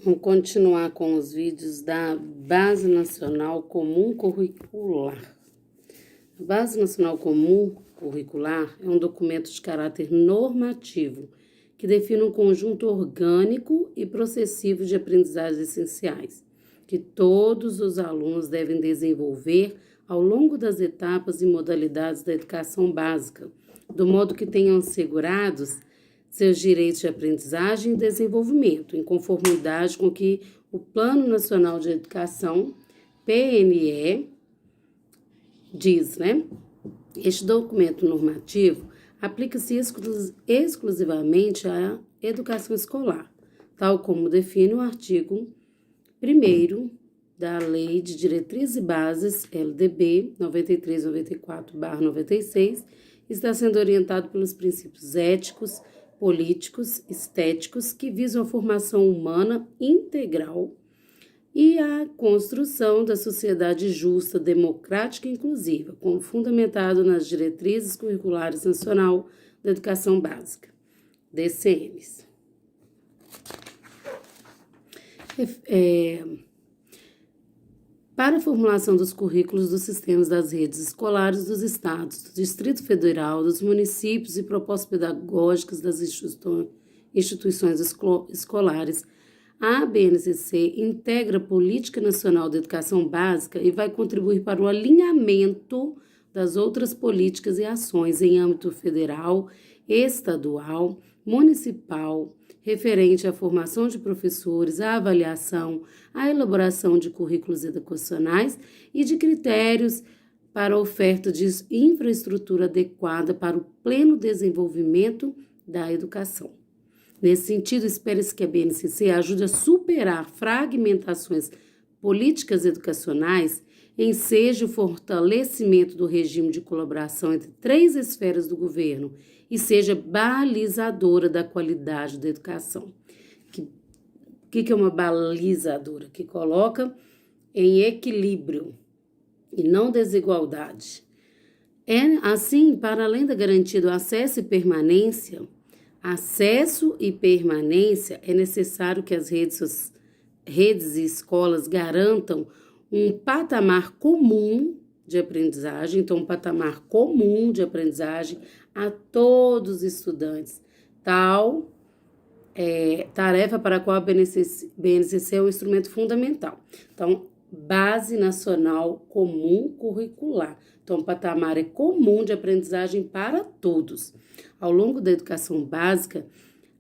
Vamos continuar com os vídeos da Base Nacional Comum Curricular. A Base Nacional Comum Curricular é um documento de caráter normativo que define um conjunto orgânico e processivo de aprendizagens essenciais que todos os alunos devem desenvolver ao longo das etapas e modalidades da educação básica, do modo que tenham assegurados seus direitos de aprendizagem e desenvolvimento, em conformidade com que o Plano Nacional de Educação, PNE, diz, Este documento normativo aplica-se exclusivamente à educação escolar, tal como define o artigo 1º da Lei de Diretrizes e Bases, LDB 9394/96, está sendo orientado pelos princípios éticos, políticos, estéticos, que visam a formação humana integral e a construção da sociedade justa, democrática e inclusiva, como fundamentado nas Diretrizes Curriculares Nacional da Educação Básica, DCMs. Para a formulação dos currículos dos sistemas das redes escolares dos estados, do Distrito Federal, dos municípios e propostas pedagógicas das instituições escolares, a BNCC integra a Política Nacional de Educação Básica e vai contribuir para o alinhamento das outras políticas e ações em âmbito federal, estadual, municipal, referente à formação de professores, à avaliação, à elaboração de currículos educacionais e de critérios para a oferta de infraestrutura adequada para o pleno desenvolvimento da educação. Nesse sentido, espera-se que a BNCC ajude a superar fragmentações políticas educacionais, enseje o fortalecimento do regime de colaboração entre 3 esferas do governo e seja balizadora da qualidade da educação. O que é uma balizadora? Que coloca em equilíbrio e não desigualdade. Assim, para além da garantia do acesso e permanência, é necessário que as redes e escolas garantam um patamar comum de aprendizagem, a todos os estudantes, tarefa para a qual a BNCC é um instrumento fundamental. Então, Base Nacional Comum Curricular. Então, o patamar é comum de aprendizagem para todos. Ao longo da educação básica,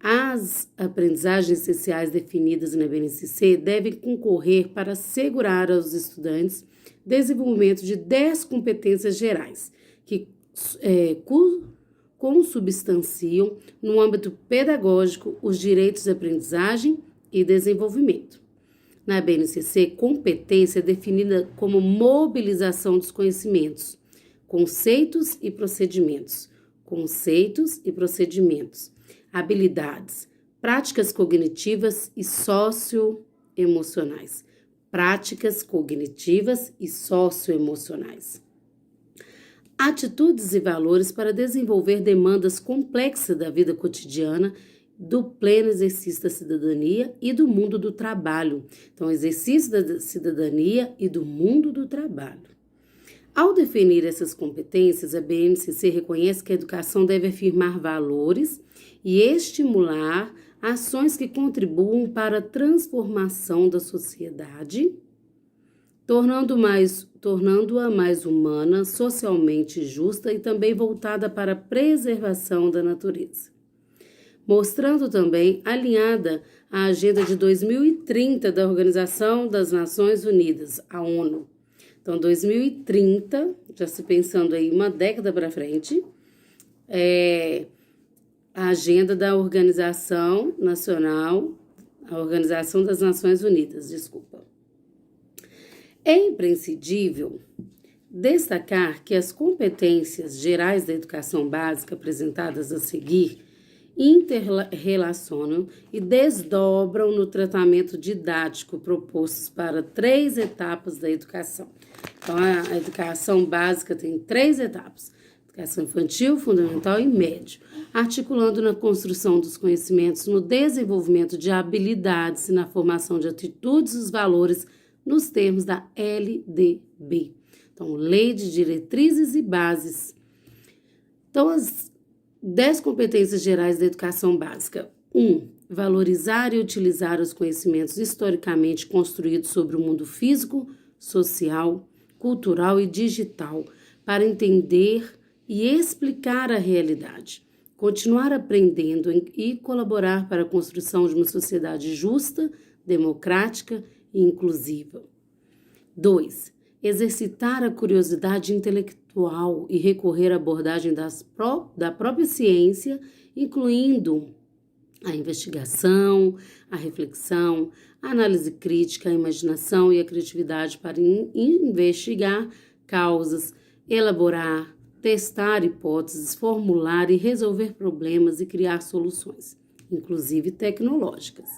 as aprendizagens essenciais definidas na BNCC devem concorrer para assegurar aos estudantes desenvolvimento de 10 competências gerais, que consubstanciam, no âmbito pedagógico, os direitos de aprendizagem e desenvolvimento. Na BNCC, competência é definida como mobilização dos conhecimentos, conceitos e procedimentos, habilidades, práticas cognitivas e socioemocionais, atitudes e valores para desenvolver demandas complexas da vida cotidiana, do pleno exercício da cidadania e do mundo do trabalho. Então, exercício da cidadania e do mundo do trabalho. Ao definir essas competências, a BNCC reconhece que a educação deve afirmar valores e estimular ações que contribuam para a transformação da sociedade, tornando-a mais humana, socialmente justa e também voltada para a preservação da natureza. Mostrando também alinhada à Agenda de 2030 da Organização das Nações Unidas, a ONU. Então, 2030, já se pensando aí uma década para frente, a agenda da Organização das Nações Unidas, É imprescindível destacar que as competências gerais da educação básica apresentadas a seguir interrelacionam e desdobram no tratamento didático propostos para 3 etapas da educação. Então, a educação básica tem 3 etapas. educação infantil, fundamental e médio, articulando na construção dos conhecimentos, no desenvolvimento de habilidades e na formação de atitudes e os valores nos termos da LDB. Então, Lei de Diretrizes e Bases. Então, as 10 competências gerais da educação básica. 1. Valorizar e utilizar os conhecimentos historicamente construídos sobre o mundo físico, social, cultural e digital para entender e explicar a realidade. Continuar aprendendo e colaborar para a construção de uma sociedade justa, democrática e inclusiva. 2. Exercitar a curiosidade intelectual e recorrer à abordagem da própria ciência, incluindo a investigação, a reflexão, a análise crítica, a imaginação e a criatividade para investigar causas, elaborar, testar hipóteses, formular e resolver problemas e criar soluções, inclusive tecnológicas,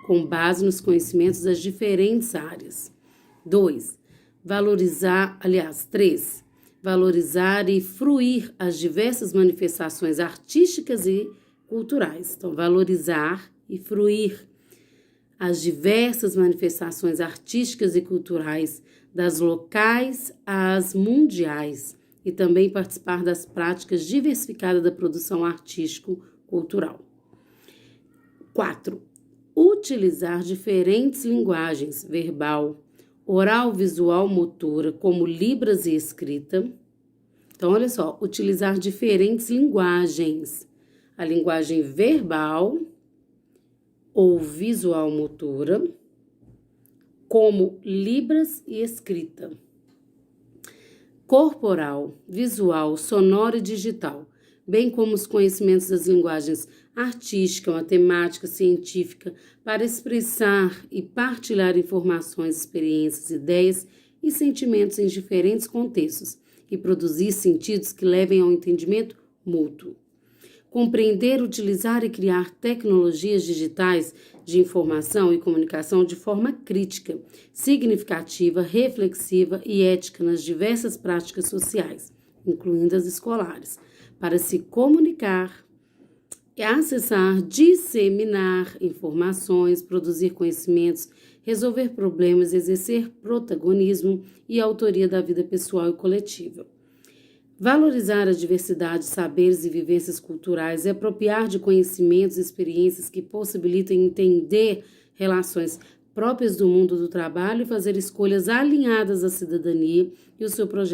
com base nos conhecimentos das diferentes áreas. 3. Valorizar e fruir as diversas manifestações artísticas e culturais. Então, valorizar e fruir as diversas manifestações artísticas e culturais, das locais às mundiais, e também participar das práticas diversificadas da produção artístico-cultural. 4. Utilizar diferentes linguagens, verbal, oral, visual, motora, como libras e escrita. Então, olha só, utilizar diferentes linguagens. A linguagem verbal ou visual motora, como libras e escrita. Corporal, visual, sonora e digital, bem como os conhecimentos das linguagens artística, matemática, científica, para expressar e partilhar informações, experiências, ideias e sentimentos em diferentes contextos e produzir sentidos que levem ao entendimento mútuo. Compreender, utilizar e criar tecnologias digitais de informação e comunicação de forma crítica, significativa, reflexiva e ética nas diversas práticas sociais, incluindo as escolares, para se comunicar, acessar, disseminar informações, produzir conhecimentos, resolver problemas, exercer protagonismo e autoria da vida pessoal e coletiva. Valorizar a diversidade de saberes e vivências culturais e apropriar de conhecimentos e experiências que possibilitem entender relações próprias do mundo do trabalho e fazer escolhas alinhadas à cidadania e o seu projeto